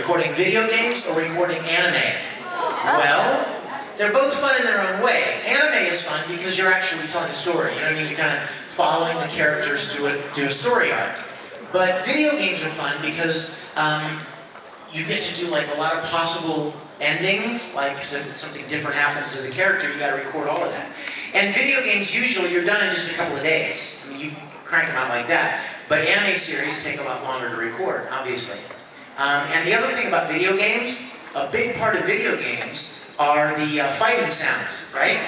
recording video games or recording anime? Well, they're both fun in their own way. Anime is fun because you're actually telling a story. You know what I mean? You're kind of following the characters through a story arc. But video games are fun because you get to do like a lot of possible endings, like if something different happens to the character, you got to record all of that. And video games, usually you're done in just a couple of days. I mean, you crank them out like that. But anime series take a lot longer to record, obviously. And the other thing about video games, a big part of video games are the fighting sounds, right?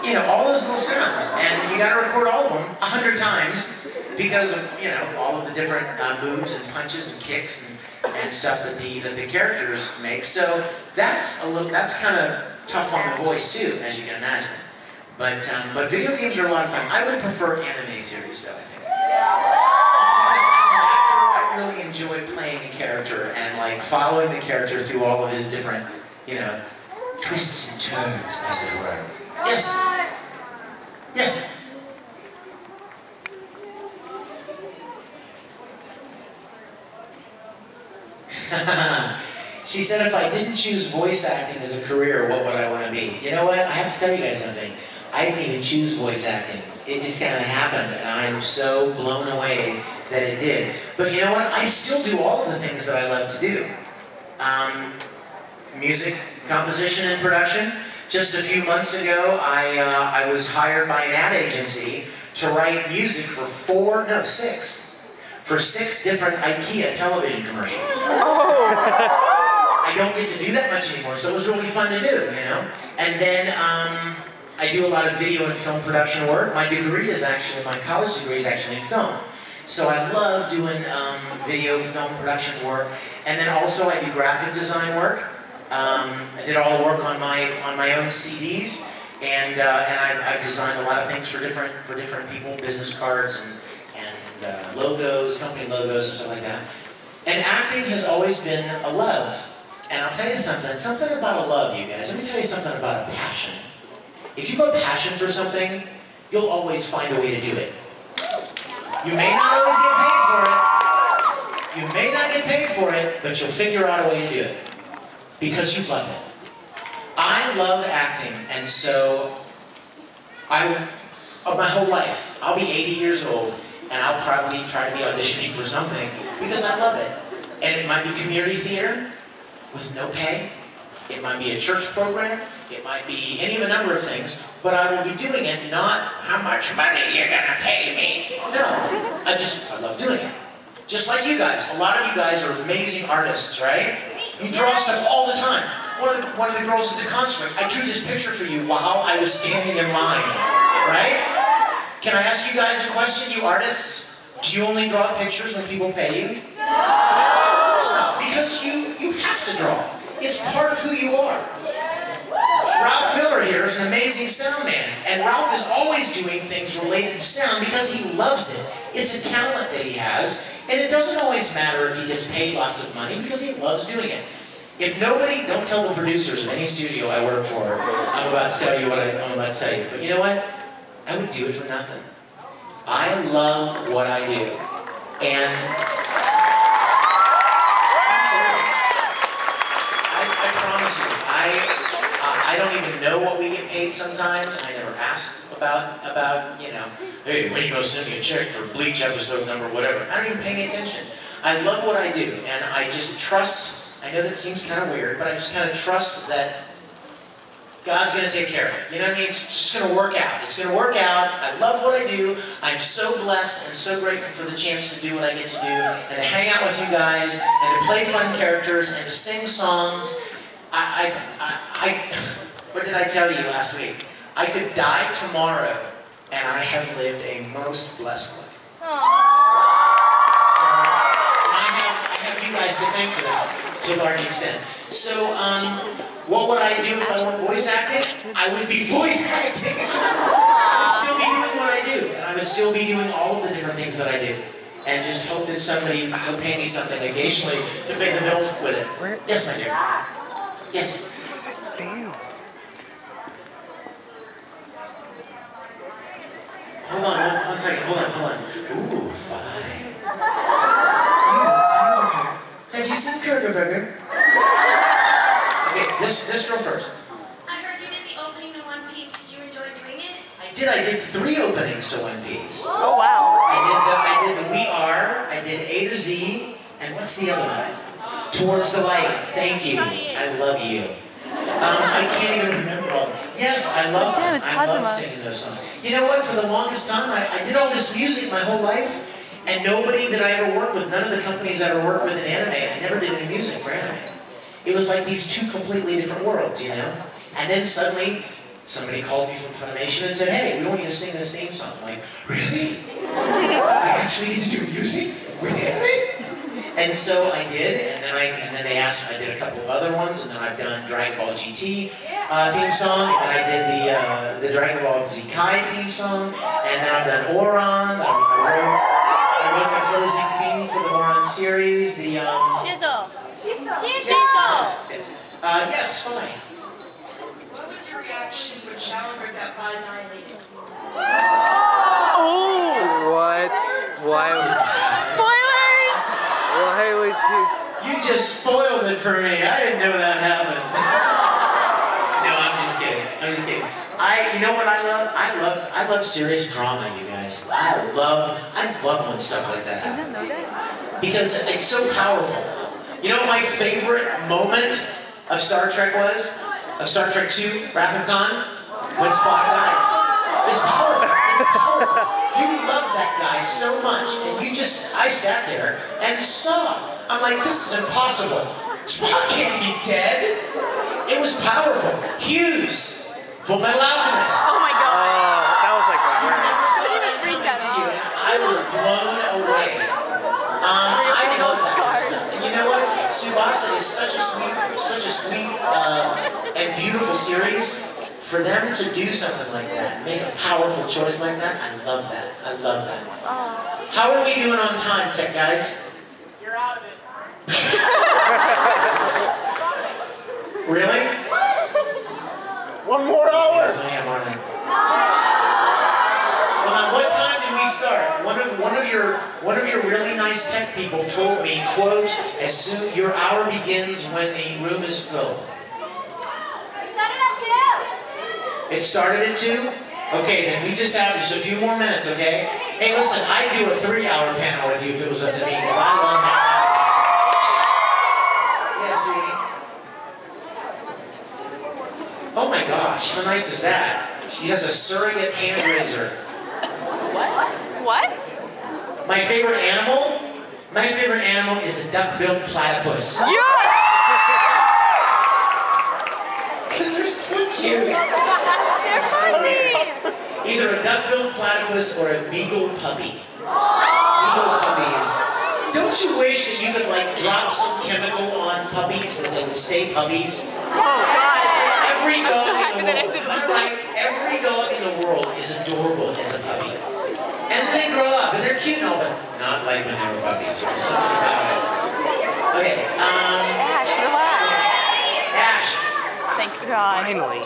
You know, all those little sounds. And you got to record all of them 100 times because of, you know, all of the different moves and punches and kicks and stuff that the characters make. So that's kind of tough on the voice too, as you can imagine. But video games are a lot of fun. I would prefer anime series though, I think. As an actor, I really enjoy playing a character and like following the character through all of his different, you know, twists and turns, as it were. Yes. Yes. She said if I didn't choose voice acting as a career, what would I want to be? You know what? I have to tell you guys something. I didn't even choose voice acting. It just kind of happened, and I'm so blown away that it did. But you know what? I still do all of the things that I love to do. Music composition and production. Just a few months ago, I was hired by an ad agency to write music for six different IKEA television commercials. I don't get to do that much anymore, so it was really fun to do, you know? And then I do a lot of video and film production work. My degree is actually, my college degree is actually in film. So I love doing video, film production work. And then also I do graphic design work. I did all the work on my own CDs, and I've designed a lot of things for different people, business cards and logos, company logos and stuff like that. And acting has always been a love. And I'll tell you something about a love, you guys. Let me tell you something about a passion. If you've got a passion for something, you'll always find a way to do it. You may not always get paid for it. You may not get paid for it, but you'll figure out a way to do it. Because you love it. I love acting, and so my whole life, I'll be 80 years old, and I'll probably try to be auditioning for something because I love it. And it might be community theater with no pay. It might be a church program. It might be any of a number of things, but I will be doing it not how much money you're gonna pay me. No, I love doing it. Just like you guys. A lot of you guys are amazing artists, right? You draw stuff all the time. One of the girls at the concert, I drew this picture for you while I was standing in line, right? Can I ask you guys a question, you artists? Do you only draw pictures when people pay you? No! Of course not, because you have to draw. It's part of who you are. Ralph Miller here is an amazing sound man, and Ralph is always doing things related to sound because he loves it. It's a talent that he has, and it doesn't always matter if he gets paid lots of money because he loves doing it. If nobody, don't tell the producers of any studio I work for, I'm about to tell you what I'm about to tell you. But you know what? I would do it for nothing. I love what I do. And I'm serious. I promise you, I don't even know what we get paid sometimes. I never ask about you know, hey, when are you going to send me a check for Bleach episode number, whatever. I don't even pay any attention. I love what I do, and I just trust. I know that seems kind of weird, but I just kind of trust that God's going to take care of it. You know what I mean? It's just going to work out. It's going to work out. I love what I do. I'm so blessed and so grateful for the chance to do what I get to do, and to hang out with you guys, and to play fun characters, and to sing songs. What did I tell you last week? I could die tomorrow, and I have lived a most blessed life. So, and I have you guys to thank for that, to a large extent. So, what would I do if I were voice acting? I would be voice acting. I would still be doing what I do, and I would still be doing all of the different things that I do. And just hope that somebody will pay me something occasionally to pay the bills with it. Yes, my dear. Yes. Damn. Hold on, one second. Hold on. Ooh, fine. Mrs. Kurgerberger. Okay, this girl first. I heard you did the opening to One Piece. Did you enjoy doing it? I did 3 openings to One Piece. Oh, wow. I did the We Are, I did A to Z, and what's the other one? Towards the Light. Thank you. I love you. I can't even remember all of them. Yes, I love singing those songs. You know what? For the longest time, I did all this music my whole life, and nobody that I ever worked with, none of the companies I ever worked with in anime, I never did any music for anime. It was like these 2 completely different worlds, you know? And then suddenly, somebody called me from Funimation and said, hey, we want you to sing this theme song. I'm like, really? I actually need to do music with anime? And so I did, and then they asked, I did a couple of other ones, and then I've done Dragon Ball GT theme song, and then I did the Dragon Ball Z Kai theme song, and then I've done Oran. I wrote the closing theme for the Oran series. The Shizzle. yes, fine. What was your reaction when Showerbird got annihilated? Oh! What? Why? Spoilers! Why would you? You just spoiled it for me. I didn't know that happened. No, I'm just kidding. I'm just kidding. You know what I love? I love serious drama, you guys. I love when stuff like that happens. I didn't know that. Because it's so powerful. You know what my favorite moment of Star Trek was? Of Star Trek II, Wrath of Khan? When Spock died. It's powerful. It's powerful. You love that guy so much, and I sat there and saw. I'm like, this is impossible. Spock can't be dead. It was powerful. Hughes, Full Metal Alchemist. Oh my god. That was like a You never saw didn't that read coming, that did you? off. And I was blown away. I love that kind of stuff. And you know what? Tsubasa is such a sweet and beautiful series. For them to do something like that, make a powerful choice like that, I love that. I love that. How are we doing on time, tech guys? You're out of it. Really? 1 more hour. Yes, I am, aren't I? Well, now, what time did we start? One of your really nice tech people told me, quote, as soon your hour begins when a room is filled. It started at 2? Okay, then we just have just a few more minutes, okay? Hey, listen, I'd do a 3-hour panel with you if it was up to me, because I love that. Yeah, sweetie. Oh my gosh, how nice is that? She has a surrogate hand raiser. What? My favorite animal? My favorite animal is a duck-billed platypus. Yes! Because they're so cute. They're fuzzy! Either a duck-billed platypus or a beagle puppy. Beagle puppies. Don't you wish that you could like drop some chemical on puppies that they would stay puppies? Oh god. Every I'm dog so happy in that the I world, did am I right? Every dog in the world is adorable as a puppy. And then they grow up and they're cute and all, but not like when they were puppies. There's something about it. Okay, Ash, relax. Ash, Thank God. Finally.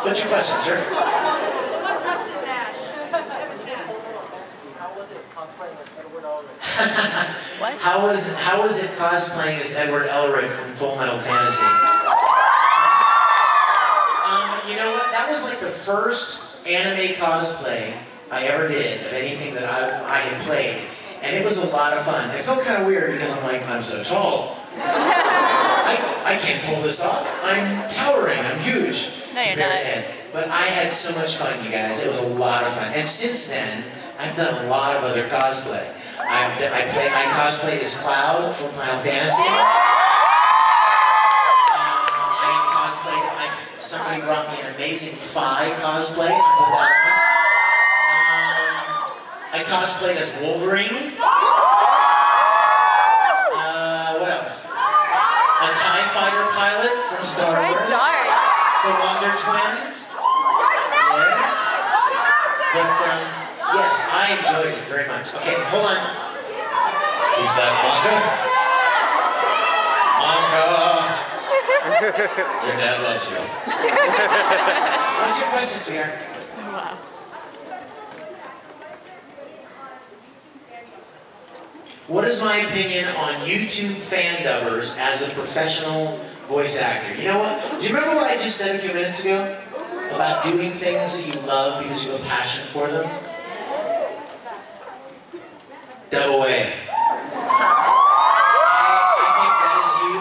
what's your question, sir? What? How was it cosplaying as Edward Elric from Full Metal Fantasy? You know what? That was like the first anime cosplay I ever did of anything that I had played, and it was a lot of fun. It felt kind of weird because I'm like, I'm so tall. I can't pull this off. I'm towering. I'm huge. No, you're compared not. to Ed. But I had so much fun, you guys. It was a lot of fun. And since then, I've done a lot of other cosplay. I cosplayed as Cloud from Final Fantasy. I cosplayed. Somebody brought me an amazing Phi cosplay. I put that on. I cosplayed as Wolverine. What else? A TIE fighter pilot from Star Right, Wars. dark. The Wonder Twins. Yes. But yes, I enjoyed it very much. Okay, hold on. Is that Monka? Monka! Your dad loves you. What's your question, sweetheart? Wow. What is my opinion on YouTube fan dubbers as a professional voice actor? You know what? Do you remember what I just said a few minutes ago? About doing things that you love because you have a passion for them? Double A.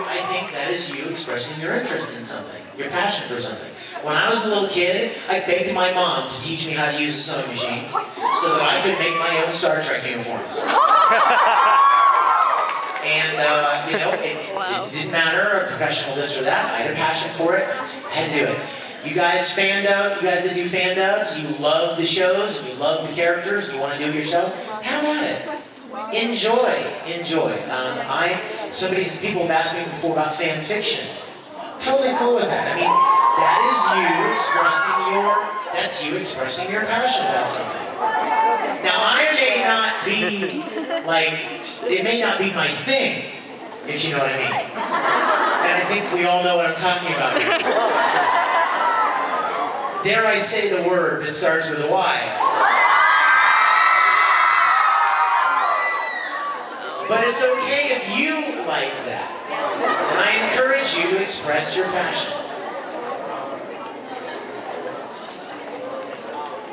I think that is you expressing your interest in something, your passion for something. When I was a little kid, I begged my mom to teach me how to use a sewing machine so that I could make my own Star Trek uniforms. And, you know, it didn't matter, a professional this or that. I had a passion for it. I had to do it. You guys fan dub, you guys that do fan dubs, you love the shows, and you love the characters, and you want to do it yourself, have at it. Enjoy, enjoy. People have asked me before about fan fiction. Totally cool with that. I mean, that's you expressing your passion about something. Now, I may not be, it may not be my thing, if you know what I mean. And I think we all know what I'm talking about here. Dare I say the word that starts with a Y. But it's okay if you like that. And I encourage you to express your passion.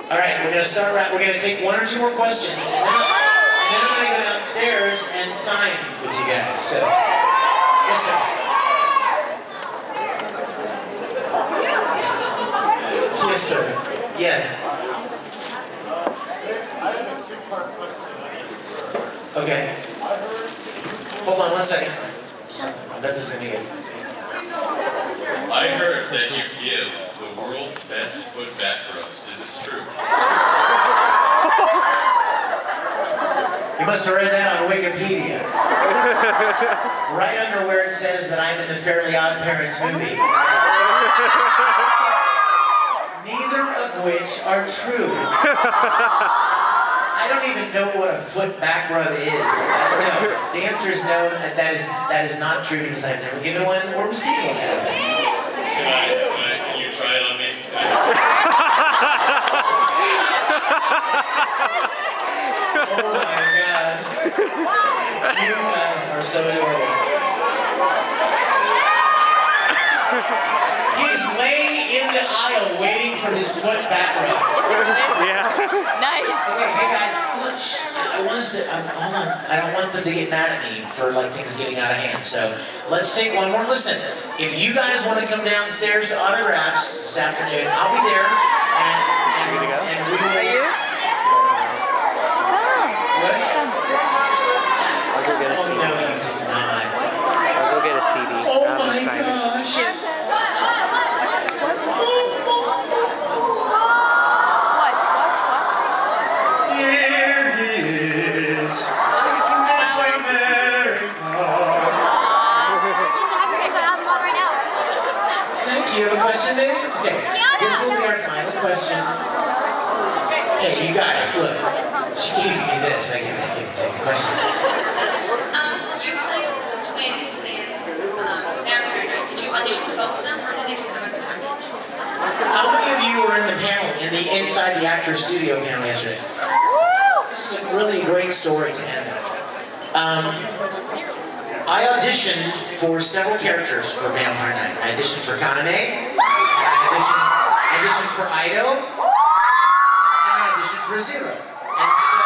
All right, we're going to start. We're going to take one or two more questions, and then I'm going to go downstairs and sign with you guys. So, yes, sir. Yes, sir. Yes. Okay. Hold on one second. I bet this is going to be good. I heard that you give the world's best foot back rubs. Is this true? You must have read that on Wikipedia. Right under where it says that I'm in the Fairly Odd Parents movie. Neither of which are true. I don't even know what a foot back rub is. I don't know. The answer is no, and that is not true because I've never given one or received one out of it. Can you try it on me? Oh my gosh. You guys are so adorable. He's laying in the aisle waiting for his foot back rub. Yeah. Nice. Okay, hey guys, look, I want us to, hold on. I don't want them to get mad at me for things getting out of hand. So let's take one more. Listen, if you guys want to come downstairs to autographs this afternoon, I'll be there. And we will. Are you? What? I'll go get a Oh CD. no, you did not. I'll go get a CD. Oh I'll my sign it. gosh. You have a question, Dave? Okay. This will be our final question. Hey, you guys, look. She gave me this. I can take the question. You played the twins in Vampire Night. Did you audition for both of them, or did they come as a package? How many of you were in the panel, inside the Actors Studio panel yesterday? This is a really great story to end on. I auditioned for several characters for Vampire Night. I auditioned for Kaname, and I auditioned for Ido, and I auditioned for Zero. And so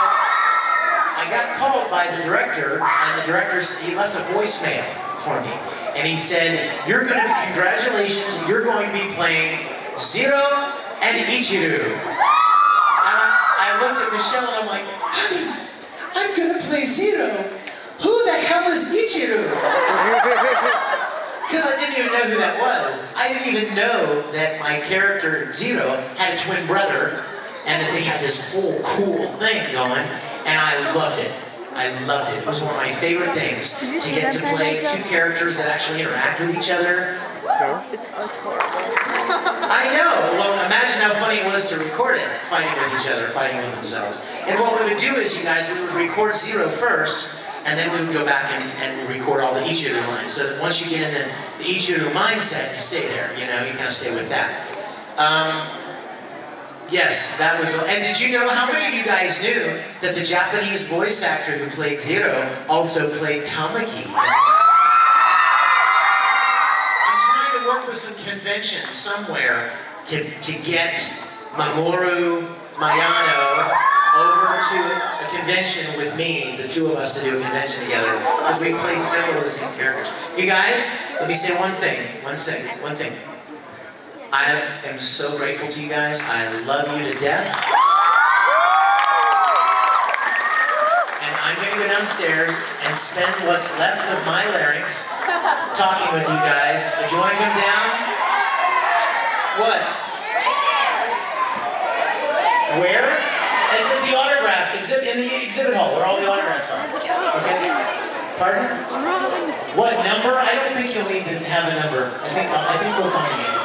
I got called by the director, and the director, he left a voicemail for me. And he said, congratulations, you're going to be playing Zero and Ichiru. And I looked at Michelle and I'm like, honey, I'm going to play Zero. Who the hell is Ichiru? Because I didn't even know who that was. I didn't even know that my character, Zero, had a twin brother and that they had this whole cool thing going, and I loved it. I loved it. It was one of my favorite things to get to play two characters that actually interact with each other. It's horrible. I know. Well, imagine how funny it was to record it, fighting with each other, fighting with themselves. And what we would do is, you guys, we would record Zero first, and then we would go back and record all the Ichiru lines. So that once you get in the Ichiru mindset, you stay there, you know, you kind of stay with that. Yes, that was. And did you know, how many of you guys knew that the Japanese voice actor who played Zero also played Tamaki? I'm trying to work with some conventions somewhere to get Mamoru Mayano over to a convention with me, the two of us, to do a convention together, because we played several of the same characters. You guys, let me say one thing. I am so grateful to you guys. I love you to death. And I'm going to go downstairs and spend what's left of my larynx talking with you guys. If you want to come down, what? Where? It's at the autograph. It's in the exhibit hall where all the autographs are. Okay? Pardon? What number? I don't think you'll need to have a number. I think you'll find me.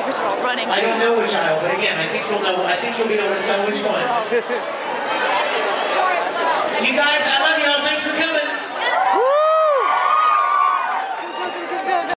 I don't know which aisle, but again, I think you'll know. I think you'll be able to tell which one. You guys, I love you all. Thanks for coming.